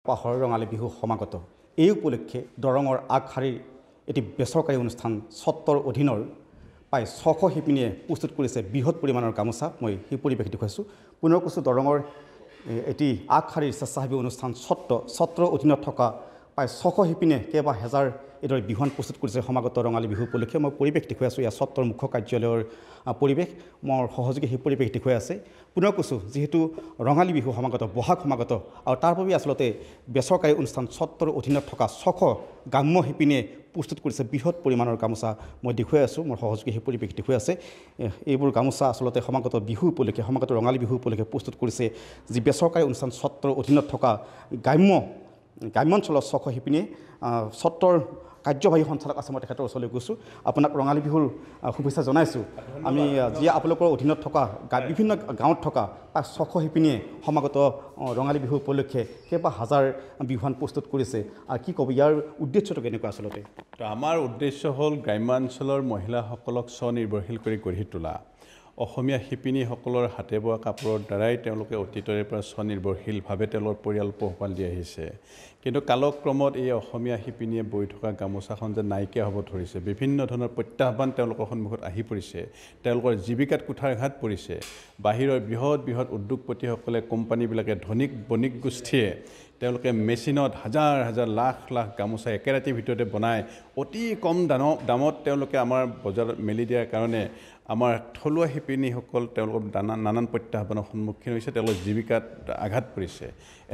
পাহৰ ৰঙালী বিহু সমাগত এই উপলক্ষে দৰঙৰ আগশাৰীৰ এটি বেচৰকাৰী অনুষ্ঠান ছত্ৰৰ অধীনৰ প্ৰায় 600 শিপিনীয়ে প্ৰস্তুত কৰিছে বৃহৎ পৰিমাণৰ গামোচা মই সেই পৰিৱেশ দেখুৱাইছোঁ পুনৰ কৈছোঁ দৰঙৰ এটি আগশাৰীৰ স্বেচ্ছাসেৱী অনুষ্ঠান ছত্ৰৰ অধীনত থকা প্ৰায় 600 শিপিনীয়ে কেইবা হাজাৰ এইদৰে বিহুৱান প্ৰস্তুত কৰিছে সমাগত ৰঙালী বিহু উপলক্ষে মই পৰিৱেশ দেখুৱাই আছোঁ ইয়াৰ ছত্ৰৰ মুখ্য কাৰ্যালয়ৰ পৰিৱেশ মোৰ সহযোগী সেই পৰিৱেশ দেখুৱাই আছে পুনৰ কৈছোঁ যিহেতু ৰঙালী বিহু সমাগত বহাগ সমাগত আৰু তাৰ বাবে আচলতে বেচৰকাৰী অনুষ্ঠান ছত্ৰৰ অধীনত থকা 600 গ্ৰাম্য শিপিনীয়ে প্ৰস্তুত কৰিছে বৃহৎ পৰিমাণৰ গামোচা মই দেখুৱাই আছোঁ মোৰ সহযোগী সেই পৰিৱেশ দেখুৱাই আছে এইবোৰ গামোচা আচলতে সমাগত বিহু উপলক্ষে সমাগত ৰঙালী বিহু উপলক্ষে প্ৰস্তুত কৰিছে যি বেচৰকাৰী অনুষ্ঠান ছত্ৰৰ অধীনত থকা গ্ৰাম্যাঞ্চলৰ 600 শিপিনীয়ে ছত্ৰৰ কাৰ্যবাহী সঞ্চালক আছে মই তেখেতৰ ওচৰলৈ গৈছোঁ আপোনাক ৰঙালী বিহুৰ শুভেচ্ছা জনাইছোঁ আমি যি আপোনালোকৰ অধীনত থকা বিভিন্ন গাঁৱত থকা প্ৰায় 600 শিপিনীয়ে সমাগত ৰঙালী বিহু উপলক্ষে কেইবা হাজাৰ বিহুৱান প্ৰস্তুত কৰিছে আৰু কি ক'ব ইয়াৰ উদ্দেশ্যটো কেনেকুৱা আচলতে তো আমাৰ উদ্দেশ্য হ'ল গ্ৰাম্যাঞ্চলৰ মহিলাসকলক স্বনিৰ্ভৰশীল কৰি গঢ়ি তোলা অসমীয়া শিপিনীসকলৰ হাতে বোৱা কাপোৰৰ দ্বাৰাই তেওঁলোকে অতীতৰে পৰা স্বনিৰ্ভৰশীলভাৱে তেওঁলোকৰ পৰিয়াল পোহপাল দি আহিছে কিন্তু কালক্ৰমত এই অসমীয়া শিপিনীয়ে বৈ থকা গামোচাখন যে নাইকিয়া হ'ব ধৰিছে বিভিন্ন ধৰণৰ প্ৰত্যাহ্বান তেওঁলোকৰ সন্মুখত আহি পৰিছে তেওঁলোকৰ জীৱিকাত কুঠাৰঘাত পৰিছে বাহিৰৰ বৃহৎ উদ্যোগপতিসকলে কোম্পানীবিলাকে ধনিক বণিক গোষ্ঠীয়ে তেওঁলোকে মেচিনত হাজাৰ লাখ গামোচা একেৰাতিৰ ভিতৰতে বনাই অতি কম দামত তেওঁলোকে আমাৰ বজাৰত মেলি দিয়াৰ কাৰণে আমাৰ থলুৱা শিপিনীসকল তেওঁলোকৰ নানান প্ৰত্যাহ্বানৰ সন্মুখীন হৈছে তেওঁলোকৰ জীৱিকাত আঘাত পৰিছে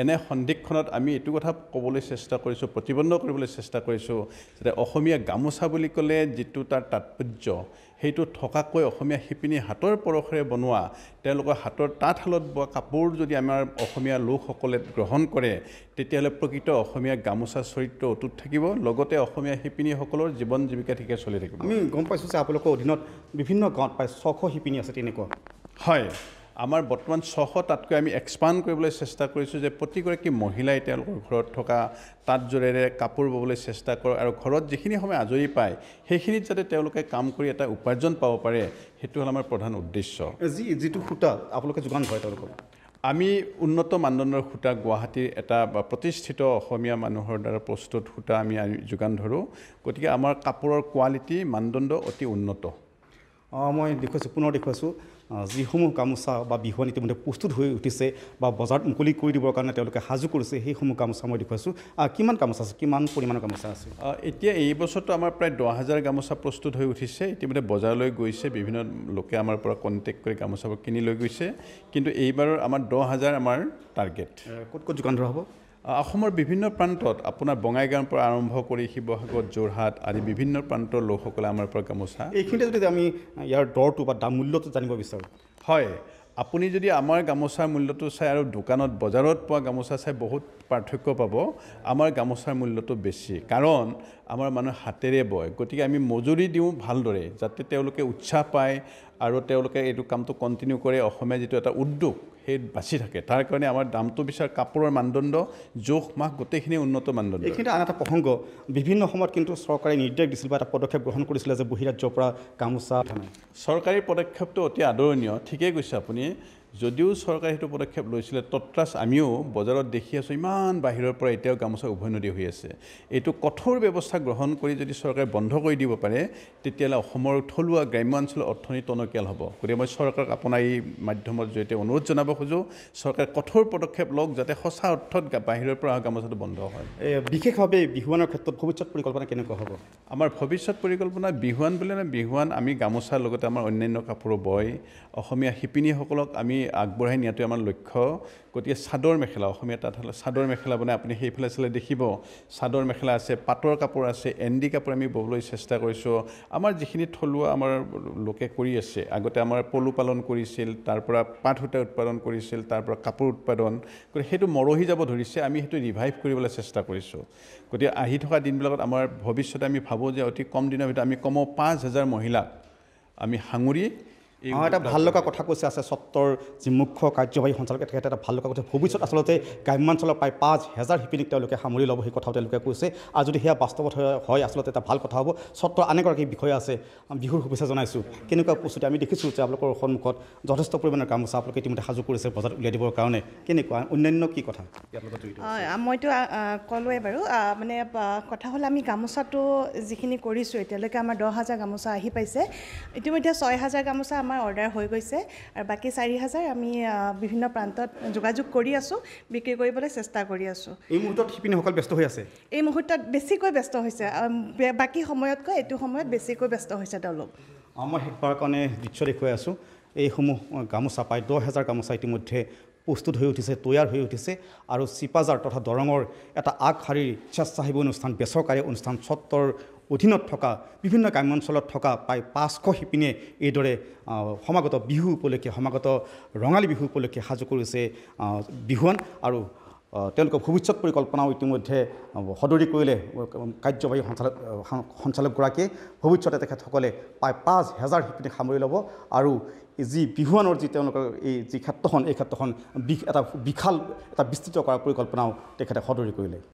এনে সন্দিক্ষণত আমি এইটো কথা ক'বলৈ চেষ্টা কৰিছোঁ প্ৰতিবন্ধ কৰিবলৈ চেষ্টা কৰিছোঁ যে অসমীয়া গামোচা বুলি ক'লে যিটো তাৰ তাৎপৰ্য সেইটো থকাকৈ অসমীয়া শিপিনী হাতৰ পৰশেৰে বনোৱা তেওঁলোকৰ হাতৰ তাঁতশালত বোৱা কাপোৰ যদি আমাৰ অসমীয়া লোকসকলে গ্ৰহণ কৰে তেতিয়াহ'লে প্ৰকৃত অসমীয়া গামোচা চৰিত্ৰ অটুট থাকিব লগতে অসমীয়া শিপিনীসকলৰ জীৱন জীৱিকা ঠিকে চলি থাকিব আমি গম পাইছোঁ যে আপোনালোকৰ অধীনত বিভিন্ন গাঁৱত প্ৰায় 600 শিপিনী আছে তেনেকুৱা হয় আমাৰ বৰ্তমান 600 তাতকৈ আমি এক্সপাণ্ড কৰিবলৈ চেষ্টা কৰিছোঁ যে প্ৰতিগৰাকী মহিলাই তেওঁলোকৰ ঘৰত থকা তাঁতজোৰেৰে কাপোৰ ববলৈ চেষ্টা কৰক আৰু ঘৰত যিখিনি সময় আজৰি পায় সেইখিনিত যাতে তেওঁলোকে কাম কৰি এটা উপাৰ্জন পাব পাৰে সেইটো হ'ল আমাৰ প্ৰধান উদ্দেশ্য যিটো সূতা আপোনালোকে যোগান ধৰে তেওঁলোকক আমি উন্নত মানদণ্ডৰ সূতা গুৱাহাটীৰ এটা প্ৰতিষ্ঠিত অসমীয়া মানুহৰ দ্বাৰা প্ৰস্তুত সূতা আমি যোগান ধৰোঁ গতিকে আমাৰ কাপোৰৰ কোৱালিটি মানদণ্ড অতি উন্নত মই পুনৰ দেখুৱাইছোঁ যিসমূহ গামোচা বা বিহুৱান ইতিমধ্যে প্ৰস্তুত হৈ উঠিছে বা বজাৰত মুকলি কৰি দিবৰ কাৰণে তেওঁলোকে সাজু কৰিছে সেইসমূহ গামোচা মই দেখুৱাইছোঁ কিমান গামোচা আছে কিমান পৰিমাণৰ গামোচা আছে এতিয়া এই বছৰটো আমাৰ প্ৰায় 10,000 গামোচা প্ৰস্তুত হৈ উঠিছে ইতিমধ্যে বজাৰলৈ গৈছে বিভিন্ন লোকে আমাৰ পৰা কণ্টেক্ট কৰি গামোচাবোৰ কিনি লৈ গৈছে কিন্তু এইবাৰৰ আমাৰ 10,000 আমাৰ টাৰ্গেট ক'ত যোগান ধৰা হ'ব অসমৰ বিভিন্ন প্ৰান্তত আপোনাৰ বঙাইগাঁৱৰ পৰা আৰম্ভ কৰি শিৱসাগৰ যোৰহাট আদি বিভিন্ন প্ৰান্তৰ লোকসকলে আমাৰ পৰা গামোচা এইখিনিতে যদি আমি ইয়াৰ দৰটো বা দাম মূল্যটো জানিব বিচাৰোঁ হয় আপুনি যদি আমাৰ গামোচাৰ মূল্যটো চাই আৰু দোকানত বজাৰত পোৱা গামোচা চাই বহুত পাৰ্থক্য পাব আমাৰ গামোচাৰ মূল্যটো বেছি কাৰণ আমাৰ মানুহ হাতেৰে বয় গতিকে আমি মজুৰি দিওঁ ভালদৰে যাতে তেওঁলোকে উৎসাহ পায় আৰু তেওঁলোকে এইটো কামটো কণ্টিনিউ কৰে অসমীয়া যিটো এটা উদ্যোগ সেই বাছি থাকে তাৰ কাৰণে আমাৰ দামটো বিচাৰ কাপোৰৰ মানদণ্ড জোখ মাখ গোটেইখিনি উন্নত মানদণ্ড এইখিনি আন এটা প্ৰসংগ বিভিন্ন সময়ত কিন্তু চৰকাৰে নিৰ্দেশ দিছিল বা এটা পদক্ষেপ গ্ৰহণ কৰিছিলে যে বহিৰাজ্যৰ পৰা গামোচা চৰকাৰী পদক্ষেপটো অতি আদৰণীয় ঠিকেই কৈছে আপুনি যদিও চৰকাৰে সেইটো পদক্ষেপ লৈছিলে তৎৰাচ আমিও বজাৰত দেখি আছোঁ ইমান বাহিৰৰ পৰা এতিয়াও গামোচা উভৈনদী হৈ আছে এইটো কঠোৰ ব্যৱস্থা গ্ৰহণ কৰি যদি চৰকাৰে বন্ধ কৰি দিব পাৰে তেতিয়াহ'লে অসমৰ থলুৱা গ্ৰাম্যাঞ্চলৰ অৰ্থনীতি টনকিয়াল হ'ব গতিকে মই চৰকাৰক আপোনাৰ এই মাধ্যমৰ জৰিয়তে অনুৰোধ জনাব খোজোঁ চৰকাৰে কঠোৰ পদক্ষেপ লওক যাতে সঁচা অৰ্থত বাহিৰৰ পৰা অহা গামোচাটো বন্ধ হয় বিশেষভাৱে বিহুৱানৰ ক্ষেত্ৰত ভৱিষ্যত পৰিকল্পনা কেনেকুৱা হ'ব আমাৰ ভৱিষ্যত পৰিকল্পনা বিহুৱান বুলিলে বিহুৱান আমি গামোচাৰ লগতে আমাৰ অন্যান্য কাপোৰো বয় অসমীয়া শিপিনীসকলক আমি আগবঢ়াই নিয়াটো আমাৰ লক্ষ্য গতিকে চাদৰ মেখেলা অসমীয়া তাঁতশালত চাদৰ মেখেলা বনাই আপুনি সেইফালে চালে দেখিব চাদৰ মেখেলা আছে পাটৰ কাপোৰ আছে এণ্ডি কাপোৰ আমি ববলৈ চেষ্টা কৰিছোঁ আমাৰ যিখিনি থলুৱা আমাৰ লোকে কৰি আছে আগতে আমাৰ পলু পালন কৰিছিল তাৰ পৰা পাট সূতা উৎপাদন কৰিছিল তাৰ পৰা কাপোৰ উৎপাদন গতিকে সেইটো মৰহি যাব ধৰিছে আমি সেইটো ৰিভাইভ কৰিবলৈ চেষ্টা কৰিছোঁ গতিকে আহি থকা দিনবিলাকত আমাৰ ভৱিষ্যতে আমি ভাবোঁ যে অতি কম দিনৰ ভিতৰত আমি কমেও 5,000 মহিলাক আমি সাঙুৰি এটা ভাল লগা কথা কৈছে আছে সত্ৰৰ যি মুখ্য কাৰ্যবাহী সঞ্চালকে তেখেতে এটা ভাল লগা কথা ভৱিষ্যত আচলতে গ্ৰাম্যাঞ্চলৰ প্ৰায় 5,000 শিপিনীক তেওঁলোকে সামৰি ল'ব সেই কথাও তেওঁলোকে কৈছে আৰু যদি সেয়া বাস্তৱত হয় আচলতে এটা ভাল কথা হ'ব সত্ৰৰ আন এগৰাকী বিষয়া আছে বিহুৰ শুভেচ্ছা জনাইছোঁ কেনেকুৱা প্ৰস্তুতি আমি দেখিছোঁ যে আপোনালোকৰ সন্মুখত যথেষ্ট পৰিমাণৰ গামোচা আপোনালোকে ইতিমধ্যে সাজু কৰিছে বজাৰত উলিয়াই দিবৰ কাৰণে কেনেকুৱা অন্যান্য কি কথা ইয়াৰ লগত জড়িত মইতো ক'লোৱে বাৰু মানে কথা হ'ল আমি গামোচাটো যিখিনি কৰিছোঁ এতিয়ালৈকে আমাৰ 10,000 গামোচা আহি পাইছে ইতিমধ্যে 6,000 গামোচা আমাৰ অৰ্ডাৰ হৈ গৈছে আৰু বাকী 4,000 আমি বিভিন্ন প্ৰান্তত যোগাযোগ কৰি আছোঁ বিক্ৰী কৰিবলৈ চেষ্টা কৰি আছোঁ এই মুহূৰ্তত শিপিনীসকল ব্যস্ত হৈ আছে এই মুহূৰ্তত বেছিকৈ ব্যস্ত হৈছে বাকী সময়তকৈ এইটো সময়ত বেছিকৈ ব্যস্ত হৈছে তেওঁলোক মই শেষবাৰৰ কাৰণে দৃশ্য দেখুৱাই আছোঁ এইসমূহ গামোচা প্ৰায় 10,000 গামোচা ইতিমধ্যে প্ৰস্তুত হৈ উঠিছে তৈয়াৰ হৈ উঠিছে আৰু চিপাজাৰ তথা দৰঙৰ এটা আগশাৰীৰ স্বেচ্ছাসেৱী অনুষ্ঠান বেচৰকাৰী অনুষ্ঠান সত্ৰৰ অধীনত থকা বিভিন্ন গ্ৰাম্যাঞ্চলত থকা প্ৰায় 500 শিপিনীয়ে এইদৰে সমাগত বিহু উপলক্ষে সমাগত ৰঙালী বিহু উপলক্ষে সাজু কৰিছে বিহুৱান আৰু তেওঁলোকৰ ভৱিষ্যত পৰিকল্পনাও ইতিমধ্যে সদৰি কৰিলে কাৰ্যবাহী সঞ্চালকগৰাকীয়ে ভৱিষ্যতে তেখেতসকলে প্ৰায় 5,000 শিপিনীক সামৰি ল'ব আৰু যি বিহুৱানৰ যি তেওঁলোকৰ এই যি ক্ষেত্ৰখন এই ক্ষেত্ৰখন এটা বিশাল এটা বিস্তৃত কৰাৰ পৰিকল্পনাও তেখেতে সদৰি কৰিলে